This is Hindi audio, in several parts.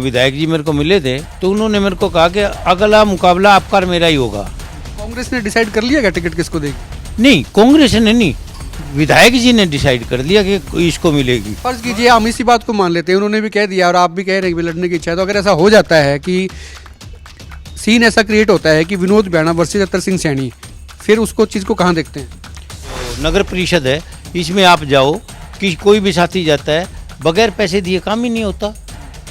विधायक जी मेरे को मिले थे तो उन्होंने मेरे को कहा कि अगला मुकाबला आपका और मेरा ही होगा। कांग्रेस ने डिसाइड कर लिया क्या टिकट किसको देगी? नहीं, कांग्रेस ने नहीं, विधायक जी ने डिसाइड कर दिया कि इसको मिलेगी। फर्ज कीजिए हम इसी बात को मान लेते हैं, उन्होंने भी कह दिया और आप भी कह रहे हैं कि लड़ने की इच्छा है, तो अगर ऐसा हो जाता है कि सीन ऐसा क्रिएट होता है कि विनोद बैना वर्सेस अतर सिंह सैनी, फिर उसको चीज़ को कहाँ देखते हैं? तो नगर परिषद है, इसमें आप जाओ कि कोई भी साथी जाता है बगैर पैसे दिए काम ही नहीं होता।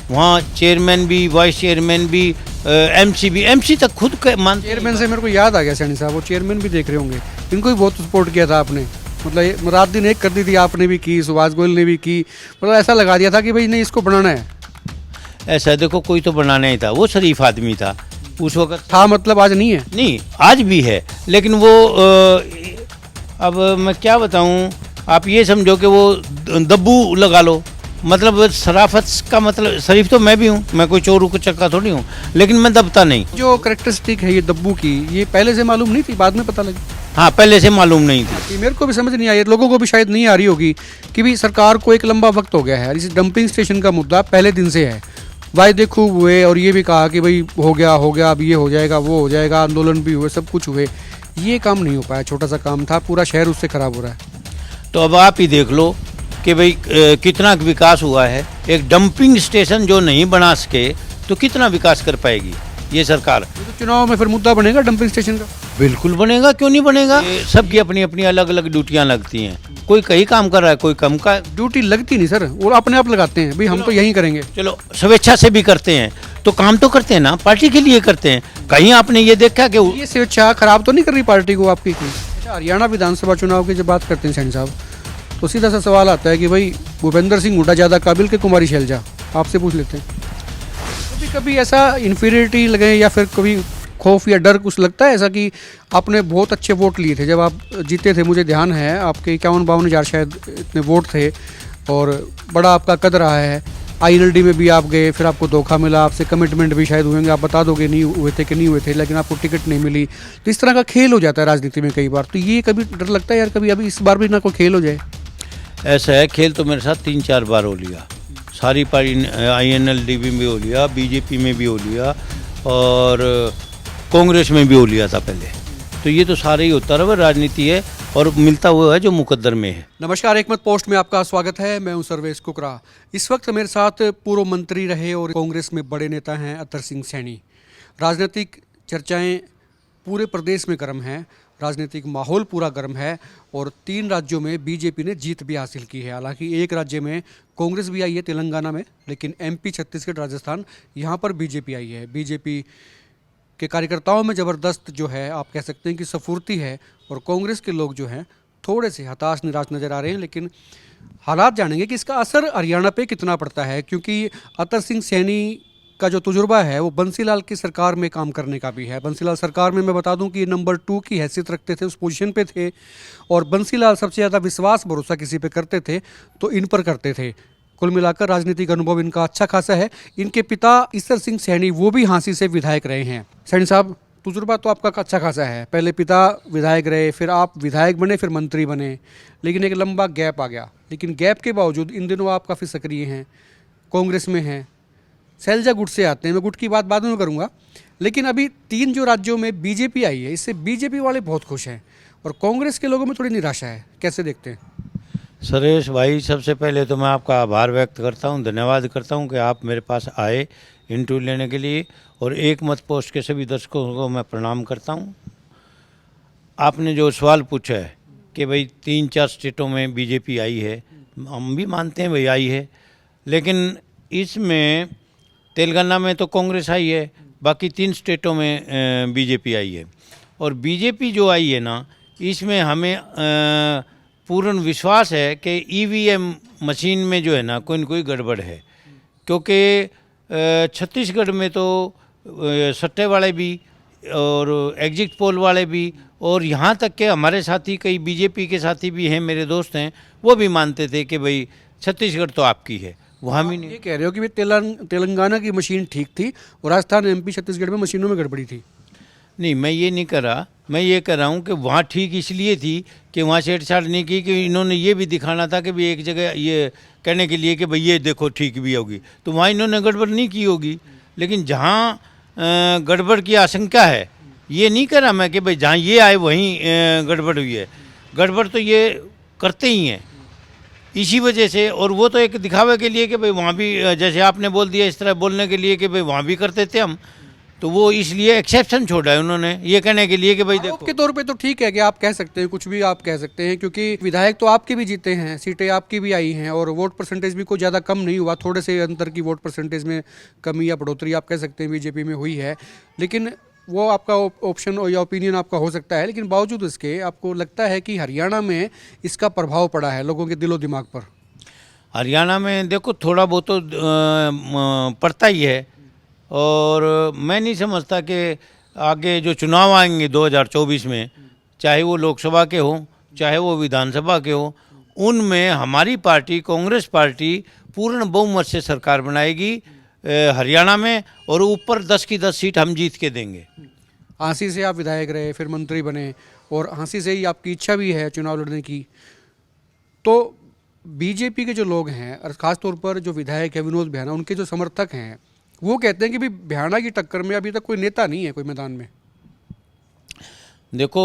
वहाँ चेयरमैन भी, वाइस चेयरमैन भी, एमसी तक खुद मान। चेयरमैन से मेरे को याद आ गया सैनी साहब, वो चेयरमैन भी देख रहे होंगे, इनको भी बहुत सपोर्ट किया था आपने, मतलब रात दिन एक कर दी थी आपने भी की, सुभाष गोयल ने भी की, मतलब ऐसा लगा दिया था कि भाई नहीं इसको बनाना है। ऐसा देखो, कोई तो बनाना ही था, वो शरीफ आदमी था उस वक्त। था मतलब आज नहीं है? नहीं, आज भी है, लेकिन वो अब मैं क्या बताऊं, आप ये समझो कि वो दब्बू लगा लो, मतलब शराफत का मतलब, शरीफ तो मैं भी हूँ, मैं कोई चोर को चक्का थोड़ी हूँ, लेकिन मैं दबता नहीं। जो करेक्टरिस्टिक है ये दब्बू की, ये पहले से मालूम नहीं थी, बाद में पता लगी? हाँ, पहले से मालूम नहीं थी। ये मेरे को भी समझ नहीं आई, लोगों को भी शायद नहीं आ रही होगी कि भी सरकार को एक लंबा वक्त हो गया है, इस डंपिंग स्टेशन का मुद्दा पहले दिन से है, वायदे खूब हुए और ये भी कहा कि भाई हो गया अब ये हो जाएगा, वो हो जाएगा, आंदोलन भी हुए, सब कुछ हुए, ये काम नहीं हो पाया, छोटा सा काम था, पूरा शहर उससे खराब हो रहा है। तो अब आप ही देख लो कि भाई कितना विकास हुआ है। एक डंपिंग स्टेशन जो नहीं बना सके तो कितना विकास कर पाएगी ये सरकार। ये तो चुनाव में फिर मुद्दा बनेगा डंपिंग स्टेशन का। बिल्कुल बनेगा, क्यों नहीं बनेगा। सबकी अपनी अपनी अलग अलग ड्यूटियां लगती हैं, कोई कहीं काम कर रहा है, कोई कम का। ड्यूटी लगती नहीं सर, वो अपने आप लगाते हैं, भाई हम तो यही करेंगे। चलो स्वेच्छा से भी करते हैं तो काम तो करते हैं ना, पार्टी के लिए करते हैं। कहीं आपने ये देखा कि ये स्वेच्छा खराब तो नहीं कर रही पार्टी को आपकी? अच्छा, हरियाणा विधानसभा चुनाव की जब बात करते हैं सैनी साहब, तो सीधा सा सवाल आता है कि भाई भूपेंद्र सिंह हुड्डा ज़्यादा काबिल के कुमारी शैलजा? आपसे पूछ लेते हैं, कभी कभी ऐसा इन्फीरियरिटी लगे या फिर कभी खौफ या डर कुछ लगता है ऐसा कि आपने बहुत अच्छे वोट लिए थे जब आप जीते थे, मुझे ध्यान है आपके 51-52 हज़ार शायद इतने वोट थे और बड़ा आपका कद रहा है, INLD में भी आप गए, फिर आपको धोखा मिला, आपसे कमिटमेंट भी शायद हुएंगे, आप बता दोगे नहीं हुए थे कि नहीं हुए थे, लेकिन आपको टिकट नहीं मिली, तो इस तरह का खेल हो जाता है राजनीति में कई बार, तो ये कभी डर लगता है यार कभी अभी इस बार भी ना कोई खेल हो जाए? ऐसा है, खेल तो मेरे साथ 3-4 बार हो लिया, सारी पार्टी INLD में भी हो लिया, BJP में भी हो लिया और कांग्रेस में भी हो लिया था पहले। तो ये तो सारे ही होता रहा, राजनीति है और मिलता हुआ है जो मुकद्दर में है। नमस्कार, एक मत पोस्ट में आपका स्वागत है, मैं हूं सर्वेश कुकरा। इस वक्त मेरे साथ पूर्व मंत्री रहे और कांग्रेस में बड़े नेता हैं अतर सिंह सैनी। राजनीतिक चर्चाएं पूरे प्रदेश में गर्म हैं, राजनीतिक माहौल पूरा गर्म है और 3 राज्यों में बीजेपी ने जीत भी हासिल की है। हालांकि एक राज्य में कांग्रेस भी आई है, तेलंगाना में, लेकिन MP, छत्तीसगढ़, राजस्थान, यहाँ पर बीजेपी आई है। बीजेपी के कार्यकर्ताओं में ज़बरदस्त जो है आप कह सकते हैं कि स्फूर्ति है और कांग्रेस के लोग जो हैं थोड़े से हताश निराश नज़र आ रहे हैं। लेकिन हालात जानेंगे कि इसका असर हरियाणा पे कितना पड़ता है, क्योंकि अतर सिंह सैनी का जो तजुर्बा है वो बंसीलाल की सरकार में काम करने का भी है। बंसीलाल सरकार में मैं बता दूं कि ये नंबर 2 की हैसियत रखते थे, उस पोजीशन पे थे और बंसीलाल सबसे ज़्यादा विश्वास भरोसा किसी पे करते थे तो इन पर करते थे। कुल मिलाकर राजनीतिक अनुभव इनका अच्छा खासा है। इनके पिता ईसर सिंह सैनी वो भी हांसी से विधायक रहे हैं। सैनी साहब, तजुर्बा तो आपका अच्छा खासा है, पहले पिता विधायक रहे, फिर आप विधायक बने, फिर मंत्री बने, लेकिन एक लंबा गैप आ गया। लेकिन गैप के बावजूद इन दिनों आप काफ़ी सक्रिय हैं, कांग्रेस में हैं, शैलजा गुट से आते हैं, मैं गुट की बात बाद में करूँगा। लेकिन अभी 3 जो राज्यों में बीजेपी आई है, इससे बीजेपी वाले बहुत खुश हैं और कांग्रेस के लोगों में थोड़ी निराशा है, कैसे देखते हैं? सुरेश भाई, सबसे पहले तो मैं आपका आभार व्यक्त करता हूं, धन्यवाद करता हूं कि आप मेरे पास आए इंटरव्यू लेने के लिए और एक मत पोस्ट के सभी दर्शकों को मैं प्रणाम करता हूं। आपने जो सवाल पूछा है कि भाई 3-4 स्टेटों में बीजेपी आई है, हम भी मानते हैं भाई आई है, लेकिन इसमें तेलंगाना में तो कांग्रेस आई है, बाकी 3 स्टेटों में बीजेपी आई है। और बीजेपी जो आई है ना, इसमें हमें पूर्ण विश्वास है कि EVM मशीन में जो है ना कोई न कोई गड़बड़ है, क्योंकि छत्तीसगढ़ में तो सट्टे वाले भी और एग्जिट पोल वाले भी और यहाँ तक के हमारे साथी कई बीजेपी के साथी भी हैं, मेरे दोस्त हैं, वो भी मानते थे कि भाई छत्तीसगढ़ तो आपकी है, वहाँ भी नहीं। ये कह रहे हो कि तेलंगाना की मशीन ठीक थी और राजस्थान, MP, छत्तीसगढ़ में मशीनों में गड़बड़ी थी? नहीं, मैं ये नहीं कर रहा, मैं ये कह रहा हूँ कि वहाँ ठीक इसलिए थी कि वहाँ छेड़छाड़ नहीं की, कि इन्होंने ये भी दिखाना था कि भाई एक जगह ये कहने के लिए कि भाई ये देखो ठीक भी होगी, तो वहाँ इन्होंने गड़बड़ नहीं की होगी। लेकिन जहाँ गड़बड़ की आशंका है, ये नहीं कह रहा मैं कि भाई जहाँ ये आए वहीं गड़बड़ हुई है, गड़बड़ तो ये करते ही हैं इसी वजह से। और वो तो एक दिखावे के लिए कि भाई वहाँ भी जैसे आपने बोल दिया इस तरह बोलने के लिए कि भाई वहाँ भी करते थे हम, तो वो इसलिए एक्सेप्शन छोड़ा है उन्होंने ये कहने के लिए कि भाई आरोप देखो। के तौर पे तो ठीक है कि आप कह सकते हैं, कुछ भी आप कह सकते हैं, क्योंकि विधायक तो आपके भी जीते हैं, सीटें आपकी भी आई हैं और वोट परसेंटेज भी कोई ज़्यादा कम नहीं हुआ, थोड़े से अंतर की वोट परसेंटेज में कमी या बढ़ोतरी आप कह सकते हैं बीजेपी में हुई है। लेकिन वो आपका ऑप्शन या ओपिनियन आपका हो सकता है, लेकिन बावजूद इसके आपको लगता है कि हरियाणा में इसका प्रभाव पड़ा है लोगों के दिलो दिमाग पर? हरियाणा में देखो थोड़ा बहुत तो पड़ता ही है, और मैं नहीं समझता कि आगे जो चुनाव आएंगे 2024 में, चाहे वो लोकसभा के हों चाहे वो विधानसभा के हों, उनमें हमारी पार्टी कांग्रेस पार्टी पूर्ण बहुमत से सरकार बनाएगी हरियाणा में, और ऊपर 10 की 10 सीट हम जीत के देंगे। हाँसी से आप विधायक रहे, फिर मंत्री बने, और हाँसी से ही आपकी इच्छा भी है चुनाव लड़ने की। तो बीजेपी के जो लोग हैं और ख़ासतौर पर जो विधायक है विनोद बिहाना, उनके जो समर्थक हैं, वो कहते हैं कि भाई बिहाना की टक्कर में अभी तक कोई नेता नहीं है कोई मैदान में। देखो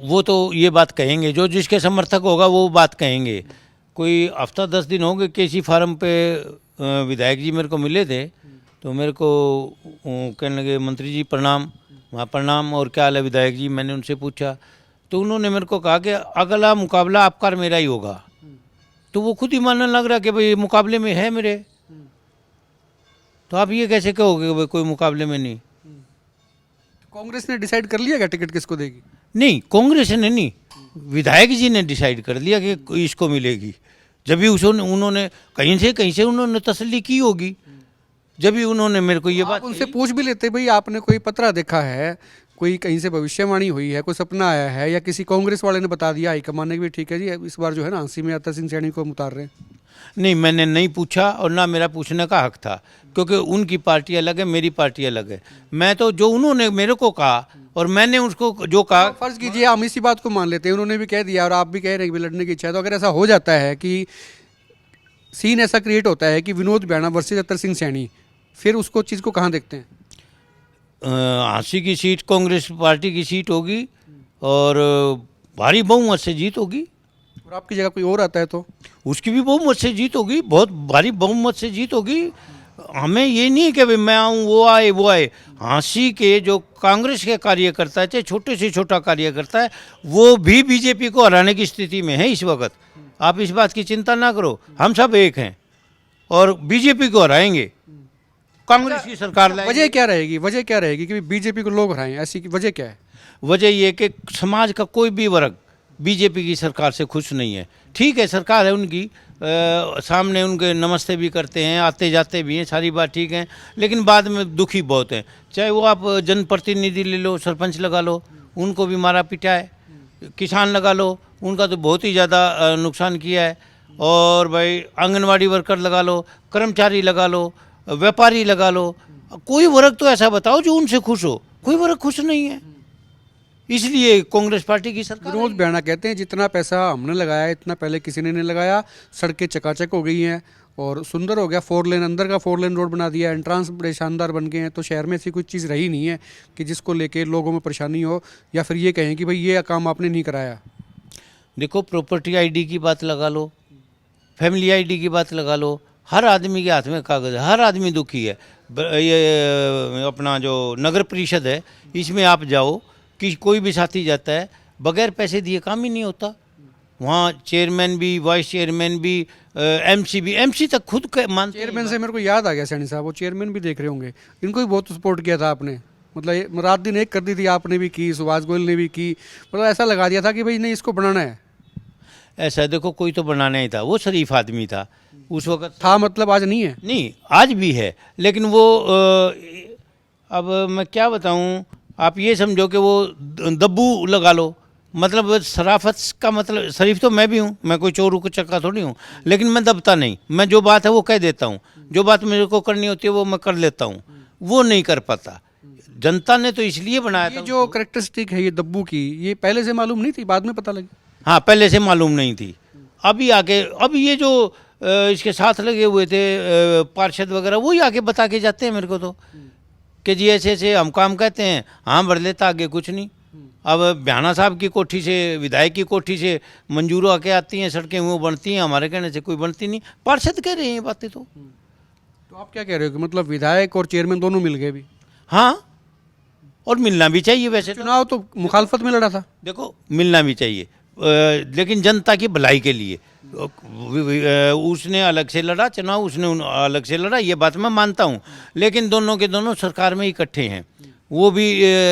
वो तो ये बात कहेंगे, जो जिसके समर्थक होगा वो बात कहेंगे। कोई हफ्ता 10 दिन हो गए केसी फार्म पे विधायक जी मेरे को मिले थे, तो मेरे को कहने लगे मंत्री जी प्रणाम, वहाँ प्रणाम, और क्या हाल है विधायक जी, मैंने उनसे पूछा, तो उन्होंने मेरे को कहा कि अगला मुकाबला आपका और मेरा ही होगा। तो वो खुद ही मानने लग रहा कि भाई मुकाबले में है मेरे, तो आप ये कैसे कहोगे भाई कोई मुकाबले में नहीं? कांग्रेस ने डिसाइड कर लिया क्या टिकट किसको देगी? नहीं, कांग्रेस ने नहीं, विधायक जी ने डिसाइड कर लिया कि इसको मिलेगी। जब भी उन्होंने कहीं से उन्होंने तसल्ली की होगी, जब भी उन्होंने मेरे को ये बात उनसे पूछ भी लेते भाई आपने कोई पत्रा देखा है, कोई कहीं से भविष्यवाणी हुई है, कोई सपना आया है, या किसी कांग्रेस वाले ने बता दिया हाईकमान ने कि ठीक है जी इस बार जो है ना हाँसी में अतर सिंह सैनी को हम उतार रहे हैं? नहीं, मैंने नहीं पूछा, और ना मेरा पूछने का हक था, क्योंकि उनकी पार्टी अलग है, मेरी पार्टी अलग है। मैं तो जो उन्होंने मेरे को कहा और मैंने उसको जो कहा। फर्ज कीजिए हम इसी बात को मान लेते हैं, उन्होंने भी कह दिया और आप भी कह रहे हैं कि लड़ने की इच्छा है, तो अगर ऐसा हो जाता है कि सीन ऐसा क्रिएट होता है कि विनोद बिहाना वर्सेस अतर सिंह सैनी, फिर उसको चीज़ को कहाँ देखते हैं? हाँसी की सीट कांग्रेस पार्टी की सीट होगी और भारी बहुमत से जीत होगी। और आपकी जगह कोई और आता है तो उसकी भी बहुमत से जीत होगी, बहुत भारी बहुमत से जीत होगी। हमें ये नहीं है कि भाई मैं आऊँ वो आए। हाँसी के जो कांग्रेस के कार्यकर्ता है, चाहे छोटे से छोटा कार्यकर्ता है, वो भी बीजेपी को हराने की स्थिति में है इस वक्त। आप इस बात की चिंता ना करो, हम सब एक हैं और बीजेपी को हराएंगे, कांग्रेस की सरकार लाएंगे। वजह क्या रहेगी कि बीजेपी को लोग हराएं, ऐसी की वजह क्या है? वजह ये कि समाज का कोई भी वर्ग बीजेपी की सरकार से खुश नहीं है। ठीक है, सरकार है उनकी, सामने उनके नमस्ते भी करते हैं, आते जाते भी हैं, सारी बात ठीक है, लेकिन बाद में दुखी बहुत हैं। चाहे वो आप जनप्रतिनिधि ले लो, सरपंच लगा लो, उनको भी मारा पिटा है, किसान लगा लो, उनका तो बहुत ही ज़्यादा नुकसान किया है, और भाई आंगनवाड़ी वर्कर लगा लो, कर्मचारी लगा लो, व्यापारी लगा लो, कोई वर्ग तो ऐसा बताओ जो उनसे खुश हो। कोई वर्ग खुश नहीं है, इसलिए कांग्रेस पार्टी की सरकार। विनोद बिहाना कहते हैं जितना पैसा हमने लगाया इतना पहले किसी ने नहीं लगाया, सड़कें चकाचक हो गई हैं और सुंदर हो गया, 4 लेन अंदर का 4 लेन रोड बना दिया, एंट्रांस बड़े शानदार बन गए हैं, तो शहर में ऐसी कोई चीज़ रही नहीं है कि जिसको लेके लोगों में परेशानी हो या फिर ये कहें कि भाई ये काम आपने नहीं कराया। देखो, प्रॉपर्टी आईडी की बात लगा लो, फैमिली आईडी की बात लगा लो, हर आदमी के हाथ में कागज़ है, हर आदमी दुखी है। ये अपना जो नगर परिषद है, इसमें आप जाओ कि कोई भी साथी जाता है, बगैर पैसे दिए काम ही नहीं होता। वहाँ चेयरमैन भी, वाइस चेयरमैन भी, एमसी भी, एमसी तक खुद मानते। चेयरमैन से मेरे को याद आ गया सैनी साहब, वो चेयरमैन भी देख रहे होंगे, इनको भी बहुत सपोर्ट किया था आपने, मतलब रात दिन एक कर दी थी आपने भी की, सुभाष गोयल ने भी की, मतलब ऐसा लगा दिया था कि भाई नहीं इसको बनाना है। ऐसा देखो, कोई तो बनाना ही था, वो शरीफ आदमी था उस वक्त था, मतलब आज नहीं है? नहीं, आज भी है, लेकिन वो अब मैं क्या बताऊं, आप ये समझो कि वो दब्बू लगा लो, मतलब शराफत का मतलब, शरीफ तो मैं भी हूँ, मैं कोई चोर को चक्का थोड़ी हूँ, लेकिन मैं दबता नहीं, मैं जो बात है वो कह देता हूँ, जो बात मेरे को करनी होती है वो मैं कर लेता हूँ, वो नहीं कर पाता। जनता ने तो इसलिए बनाया ये था। जो करेक्टरिस्टिक है ये दब्बू की, ये पहले से मालूम नहीं थी, बाद में पता लगी? हाँ, पहले से मालूम नहीं थी। अभी आके, अब ये जो इसके साथ लगे हुए थे पार्षद वगैरह, वही आके बता के जाते हैं मेरे को तो, कि जी ऐसे ऐसे हम काम कहते हैं, हाँ भर लेता, आगे कुछ नहीं। अब भ्याना साहब की कोठी से, विधायक की कोठी से मंजूर आके आती हैं, सड़कें वो बनती हैं, हमारे कहने से कोई बनती नहीं। पार्षद कह रहे हैं ये बातें तो। तो आप क्या कह रहे हो कि मतलब विधायक और चेयरमैन दोनों मिल गए भी? हाँ, और मिलना भी चाहिए वैसे तो। चुनाव तो मुखालफत में लड़ा था। देखो, मिलना भी चाहिए, लेकिन जनता की भलाई के लिए। उसने अलग से लड़ा चुनाव, उसने अलग से लड़ा, ये बात मैं मानता हूँ, लेकिन दोनों के दोनों सरकार में इकट्ठे हैं। वो भी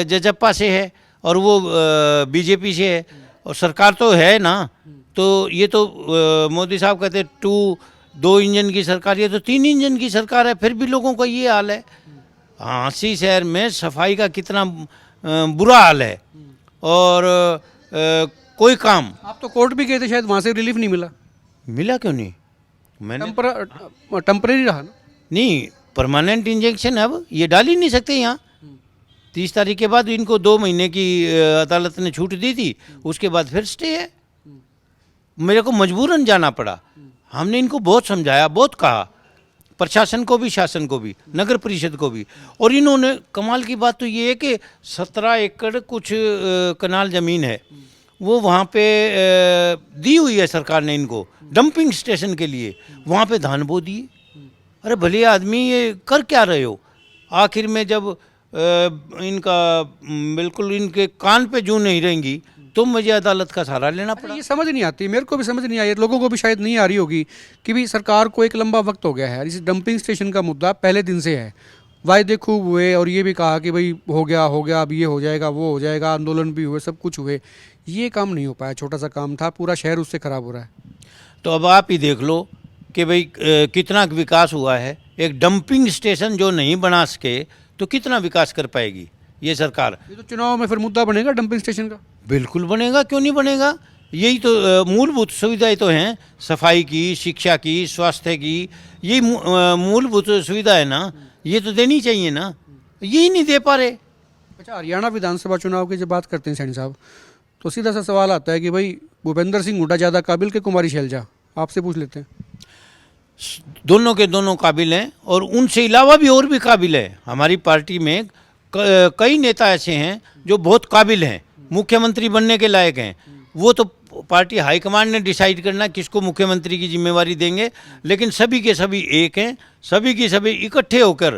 जजप्पा से है और वो बीजेपी से है, और सरकार तो है ना। तो ये तो मोदी साहब कहते 2 इंजन की सरकार, ये तो 3 इंजन की सरकार है, फिर भी लोगों का ये हाल है। हाँसी शहर में सफाई का कितना बुरा हाल है, और कोई काम। आप तो कोर्ट भी गए थे, शायद वहाँ से रिलीफ नहीं मिला? मिला क्यों नहीं? मैंने टेम्पररी रहा ना? नहीं, परमानेंट इंजेक्शन अब ये डाल ही नहीं सकते यहाँ। 30 तारीख के बाद इनको 2 महीने की अदालत ने छूट दी थी, उसके बाद फिर स्टे है। मेरे को मजबूरन जाना पड़ा। हमने इनको बहुत समझाया, बहुत कहा, प्रशासन को भी, शासन को भी, नगर परिषद को भी, और इन्होंने, कमाल की बात तो ये है कि 17 एकड़ कुछ कनाल ज़मीन है, वो वहाँ पे दी हुई है सरकार ने इनको डंपिंग स्टेशन के लिए, वहाँ पे धान बो दिए। अरे भले आदमी, ये कर क्या रहे हो? आखिर में जब इनका बिल्कुल इनके कान पे जूं नहीं रहेंगी, तो मुझे अदालत का सहारा लेना पड़ा। ये समझ नहीं आती, मेरे को भी समझ नहीं आई, लोगों को भी शायद नहीं आ रही होगी कि भी सरकार को एक लंबा वक्त हो गया है, इस डंपिंग स्टेशन का मुद्दा पहले दिन से है, वायदे खूब हुए, और ये भी कहा कि भाई हो गया, अब ये हो जाएगा, वो हो जाएगा, आंदोलन भी हुए, सब कुछ हुए, ये काम नहीं हो पाया। छोटा सा काम था, पूरा शहर उससे ख़राब हो रहा है। तो अब आप ही देख लो कि भाई कितना विकास हुआ है। एक डंपिंग स्टेशन जो नहीं बना सके तो कितना विकास कर पाएगी ये सरकार? ये तो चुनाव में फिर मुद्दा बनेगा डंपिंग स्टेशन का। बिल्कुल बनेगा, क्यों नहीं बनेगा? यही तो मूलभूत सुविधाएं तो हैं, सफाई की, शिक्षा की, स्वास्थ्य की, यही मूलभूत सुविधा है ना, ये तो देनी चाहिए ना, यही नहीं दे पा रहे। अच्छा, हरियाणा विधानसभा चुनाव की जब बात करते हैं सैनी साहब, तो सीधा सा सवाल आता है कि भाई भूपेंद्र सिंह हुड्डा ज़्यादा काबिल के कुमारी शैलजा? आपसे पूछ लेते हैं। दोनों के दोनों काबिल हैं, और उनसे अलावा भी और भी काबिल है। हमारी पार्टी में कई नेता ऐसे हैं जो बहुत काबिल हैं, मुख्यमंत्री बनने के लायक हैं। वो तो पार्टी हाईकमांड ने डिसाइड करना किसको मुख्यमंत्री की जिम्मेवारी देंगे, लेकिन सभी के सभी एक हैं, सभी की सभी इकट्ठे होकर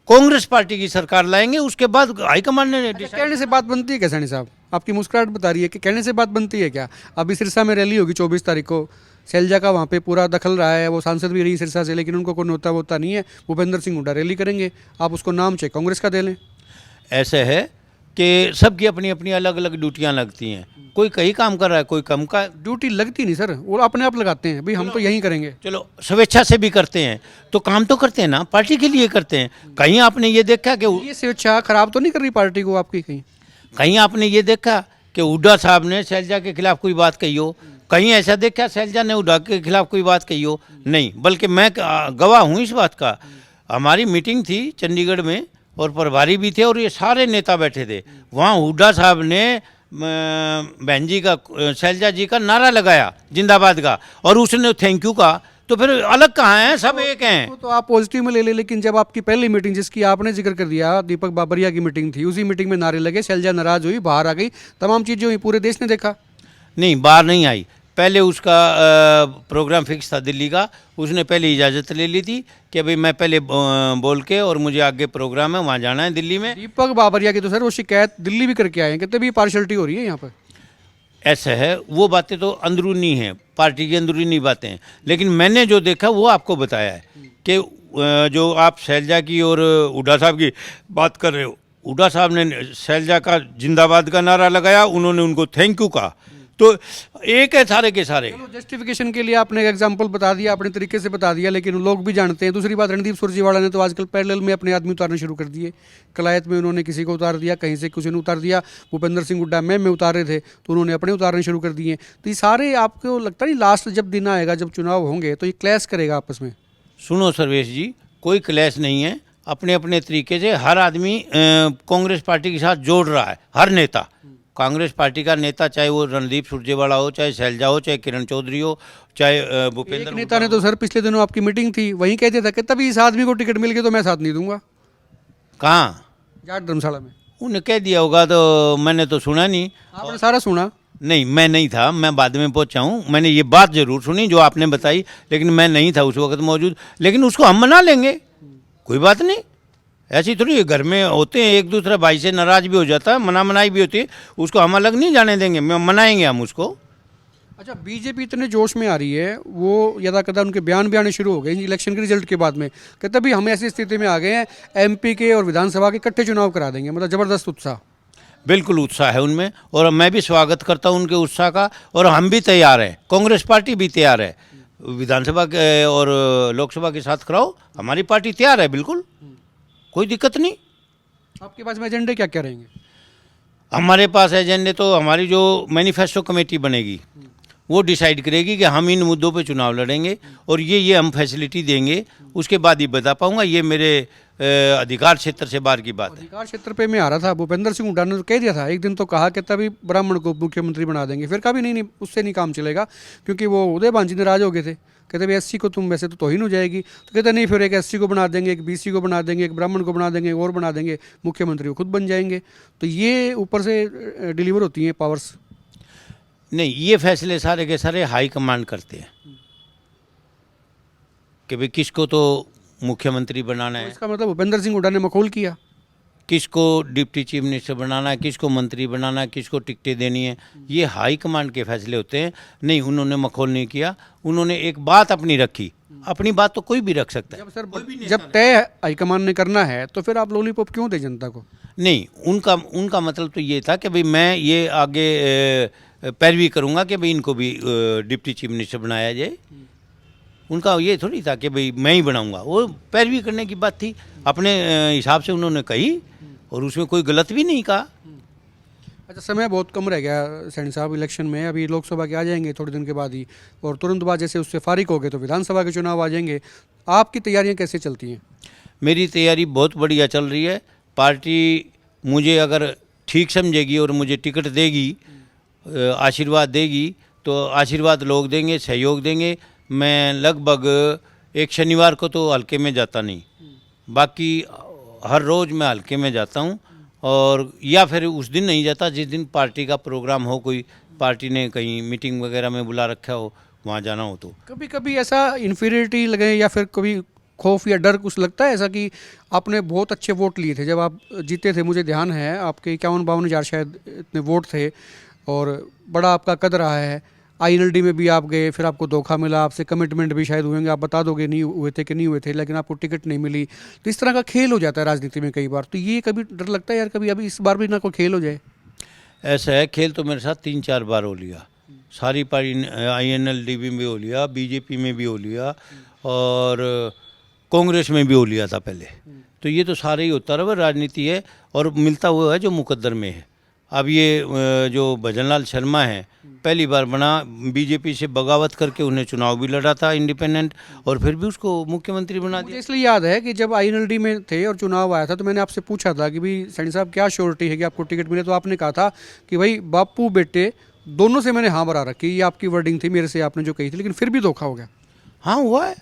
कांग्रेस पार्टी की सरकार लाएंगे। उसके बाद हाईकमांड ने कहने से बात बनती है क्या सैनी साहब? आपकी मुस्कुराहट बता रही है कि कहने से बात बनती है क्या? अभी सिरसा में रैली होगी 24 तारीख को, शैलजा का वहाँ पे पूरा दखल रहा है, वो सांसद भी रही सिरसा से, लेकिन उनको कोई नोता वोता नहीं है। भूपेंद्र सिंह हुड्डा रैली करेंगे, आप उसको नाम चाहे कांग्रेस का दे लें। ऐसे है कि सबकी अपनी अपनी अलग अलग ड्यूटियां लगती हैं, कोई कहीं काम कर रहा है, कोई कम का। ड्यूटी लगती नहीं सर, वो अपने आप लगाते हैं, भाई हम तो यहीं करेंगे। चलो, स्वेच्छा से भी करते हैं तो काम तो करते हैं ना, पार्टी के लिए करते हैं। कहीं आपने ये देखा कि ये स्वेच्छा खराब तो नहीं कर रही पार्टी को आपकी? कहीं आपने ये देखा कि हुड्डा साहब ने शैलजा के खिलाफ कोई बात कही हो? कहीं ऐसा देखा शैलजा ने हुड्डा के खिलाफ कोई बात कही हो? नहीं, बल्कि मैं गवाह हूँ इस बात का। हमारी मीटिंग थी चंडीगढ़ में, और प्रभारी भी थे, और ये सारे नेता बैठे थे वहाँ। हुड्डा साहब ने बहन जी का, शैलजा जी का नारा लगाया जिंदाबाद का, और उसने थैंक यू का। तो फिर अलग कहाँ हैं, सब एक हैं। तो आप पॉजिटिव में ले ले, लेकिन जब आपकी पहली मीटिंग जिसकी आपने जिक्र कर दिया, दीपक बाबरिया की मीटिंग थी, उसी मीटिंग में नारे लगे, शैलजा नाराज हुई, बाहर आ गई, तमाम चीज़ें हुई, पूरे देश ने देखा। नहीं, बाहर नहीं आई। पहले उसका प्रोग्राम फिक्स था दिल्ली का, उसने पहले इजाज़त ले ली थी कि भाई मैं पहले बोल के, और मुझे आगे प्रोग्राम है, वहाँ जाना है दिल्ली में। दीपक बाबरिया की तो सर वो शिकायत दिल्ली भी करके आए हैं, कहते भी पार्शलिटी हो रही है यहाँ पर। ऐसा है, वो बातें तो अंदरूनी हैं, पार्टी की अंदरूनी बातें हैं, लेकिन मैंने जो देखा वो आपको बताया है कि जो आप शैलजा की और हुड्डा साहब की बात कर रहे हो, हुड्डा साहब ने शैलजा का जिंदाबाद का नारा लगाया, उन्होंने उनको थैंक यू कहा। तो एक है सारे के सारे। जस्टिफिकेशन के लिए आपने एक एग्जांपल बता दिया, अपने तरीके से बता दिया, लेकिन लोग भी जानते हैं। दूसरी बात, रणदीप सुरजेवाला ने तो आजकल पैरेलल में अपने आदमी उतारने शुरू कर दिए। कलायत में उन्होंने किसी को उतार दिया, कहीं से किसी ने उतार दिया, भूपेंद्र सिंह हुड्डा में उतारे थे तो उन्होंने अपने उतारने शुरू कर दिए। तो ये सारे आपको लगता नहीं लास्ट जब दिन आएगा, जब चुनाव होंगे, तो ये क्लैश करेगा आपस में? सुनो सर्वेश जी, कोई क्लैश नहीं है। अपने अपने तरीके से हर आदमी कांग्रेस पार्टी के साथ जोड़ रहा है, हर नेता। कांग्रेस पार्टी का नेता, चाहे वो रणदीप सुरजेवाला हो, चाहे शैलजा हो, चाहे किरण चौधरी हो, चाहे एक भूपेंद्र नेता ने तो सर पिछले दिनों आपकी मीटिंग थी, वहीं कह दिया था कि तभी इस आदमी को टिकट मिल गई तो मैं साथ नहीं दूंगा, कहाँ जाट धर्मशाला में। उन्हें कह दिया होगा, तो मैंने तो सुना नहीं। आपने सारा सुना? नहीं, मैं नहीं था, मैं बाद में पहुंचा हूँ। मैंने ये बात जरूर सुनी जो आपने बताई, लेकिन मैं नहीं था उस वक्त मौजूद। लेकिन उसको हम मना लेंगे, कोई बात नहीं। ऐसी थोड़ी घर में होते हैं, एक दूसरे भाई से नाराज भी हो जाता है, मनाई भी होती है, उसको हम अलग नहीं जाने देंगे, मनाएंगे हम उसको। अच्छा, बीजेपी इतने जोश में आ रही है, वो यदा कदा उनके बयान भी आने शुरू हो गए इलेक्शन के रिजल्ट के बाद में, कि तभी हम ऐसी स्थिति में आ गए हैं एमपी के और विधानसभा के इकट्ठे चुनाव करा देंगे, मतलब ज़बरदस्त उत्साह। बिल्कुल उत्साह है उनमें, और मैं भी स्वागत करता हूं उनके उत्साह का। और हम भी तैयार हैं, कांग्रेस पार्टी भी तैयार है। विधानसभा के और लोकसभा के साथ कराओ, हमारी पार्टी तैयार है, बिल्कुल कोई दिक्कत नहीं। आपके पास में एजेंडे क्या क्या रहेंगे? हमारे पास एजेंडे तो, हमारी जो मैनिफेस्टो कमेटी बनेगी वो डिसाइड करेगी कि हम इन मुद्दों पे चुनाव लड़ेंगे और ये हम फैसिलिटी देंगे, उसके बाद ही बता पाऊंगा। ये मेरे अधिकार क्षेत्र से बाहर की बात है। अधिकार क्षेत्र पे मैं आ रहा था, भूपेंद्र सिंह हुड्डा ने तो कह दिया था, एक दिन तो कहा कि तभी ब्राह्मण को मुख्यमंत्री बना देंगे, फिर कहा भी नहीं, उससे नहीं काम चलेगा, क्योंकि वो उदय भांजी नाराज हो गए थे। कहते भाई एससी को तुम वैसे तो तौहीन हो जाएगी, तो कहते नहीं, फिर एक एससी को बना देंगे, एक बीसी को बना देंगे, एक ब्राह्मण को बना देंगे, एक और बना देंगे, मुख्यमंत्री वो खुद बन जाएंगे। तो ये ऊपर से डिलीवर होती हैं पावर्स। नहीं, ये फैसले सारे के सारे हाई कमांड करते हैं कि भाई किसको तो मुख्यमंत्री बनाना है, इसका मतलब भूपेंद्र सिंह हुड्डा ने मखौल किया, किसको डिप्टी चीफ मिनिस्टर बनाना है, किसको मंत्री बनाना है, किसको टिकटें देनी है। ये हाई कमांड के फैसले होते हैं। नहीं, उन्होंने मखौल नहीं किया, उन्होंने एक बात अपनी रखी। अपनी बात तो कोई भी रख सकता है। जब सर जब तय हाईकमान ने करना है तो फिर आप लॉलीपॉप क्यों दे जनता को? नहीं, उनका मतलब तो ये था कि भाई मैं ये आगे पैरवी करूंगा कि भाई इनको भी डिप्टी चीफ मिनिस्टर बनाया जाए। उनका ये थोड़ी था कि भाई मैं ही बनाऊंगा, वो पैरवी करने की बात थी, अपने हिसाब से उन्होंने कही और उसमें कोई गलत भी नहीं कहा। अच्छा, समय बहुत कम रह गया सैनी साहब इलेक्शन में, अभी लोकसभा के आ जाएंगे थोड़े दिन के बाद ही, और तुरंत बाद जैसे उससे फारिग हो गए तो विधानसभा के चुनाव आ जाएंगे। आपकी तैयारियां कैसे चलती हैं? मेरी तैयारी बहुत बढ़िया चल रही है। पार्टी मुझे अगर ठीक समझेगी और मुझे टिकट देगी, आशीर्वाद देगी, तो आशीर्वाद लोग देंगे, सहयोग देंगे। मैं लगभग एक शनिवार को तो हल्के में जाता नहीं, बाकी हर रोज़ मैं हल्के में जाता हूँ, और या फिर उस दिन नहीं जाता जिस दिन पार्टी का प्रोग्राम हो, कोई पार्टी ने कहीं मीटिंग वगैरह में बुला रखा हो, वहाँ जाना हो तो। कभी कभी ऐसा इन्फीरियरिटी लगे या फिर कभी खौफ या डर कुछ लगता है ऐसा कि आपने बहुत अच्छे वोट लिए थे जब आप जीते थे? मुझे ध्यान है आपके 51-52 हज़ार शायद इतने वोट थे और बड़ा आपका कद रहा है। INLD में भी आप गए, फिर आपको धोखा मिला, आपसे कमिटमेंट भी शायद हुएंगे, आप बता दोगे नहीं हुए थे कि नहीं हुए थे, लेकिन आपको टिकट नहीं मिली। तो इस तरह का खेल हो जाता है राजनीति में कई बार, तो ये कभी डर लगता है यार कभी अभी इस बार भी ना कोई खेल हो जाए? ऐसा है, खेल तो मेरे साथ 3-4 बार हो लिया, सारी पार्टी INLD में भी हो लिया, बीजेपी में भी हो लिया और कांग्रेस में भी हो लिया था पहले। तो ये तो सारे ही होता रहा, राजनीति है और मिलता हुआ है जो मुकद्दर में है। अब ये जो भजनलाल शर्मा है, पहली बार बना, बीजेपी से बगावत करके उन्हें चुनाव भी लड़ा था इंडिपेंडेंट, और फिर भी उसको मुख्यमंत्री बना मुझे दिया। इसलिए याद है कि जब INLD में थे और चुनाव आया था तो मैंने आपसे पूछा था कि भाई सैनी साहब क्या श्योरिटी है कि आपको टिकट मिले, तो आपने कहा था कि भाई बापू बेटे दोनों से मैंने हाँ बरा रखी, ये आपकी वर्डिंग थी मेरे से आपने जो कही थी, लेकिन फिर भी धोखा हो गया। हाँ हुआ है,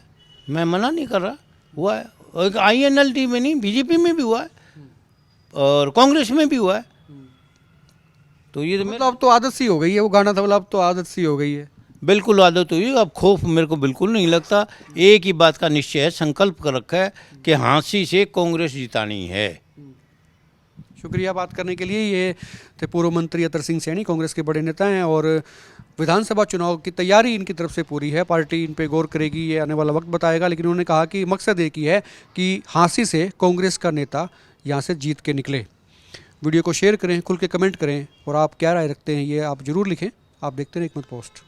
मैं मना नहीं कर रहा, हुआ है। और INLD में नहीं, बीजेपी में भी हुआ है और कांग्रेस में भी हुआ है। तो ये मतलब अब तो आदत सी हो गई है, वो गाना था बोला, अब तो आदत सी हो गई है। बिल्कुल आदत हुई, अब खौफ मेरे को बिल्कुल नहीं लगता। एक ही बात का निश्चय है, संकल्प कर रखा है कि हाँसी से कांग्रेस जितानी है। शुक्रिया बात करने के लिए। ये थे पूर्व मंत्री अतर सिंह सैनी, कांग्रेस के बड़े नेता हैं, और विधानसभा चुनाव की तैयारी इनकी तरफ से पूरी है, पार्टी इन पे गौर करेगी, ये आने वाला वक्त बताएगा, लेकिन उन्होंने कहा कि मकसद एक ही है कि हाँसी से कांग्रेस का नेता यहाँ से जीत के निकले। वीडियो को शेयर करें, खुल के कमेंट करें, और आप क्या राय रखते हैं ये आप ज़रूर लिखें। आप देखते रहें एकमत पोस्ट।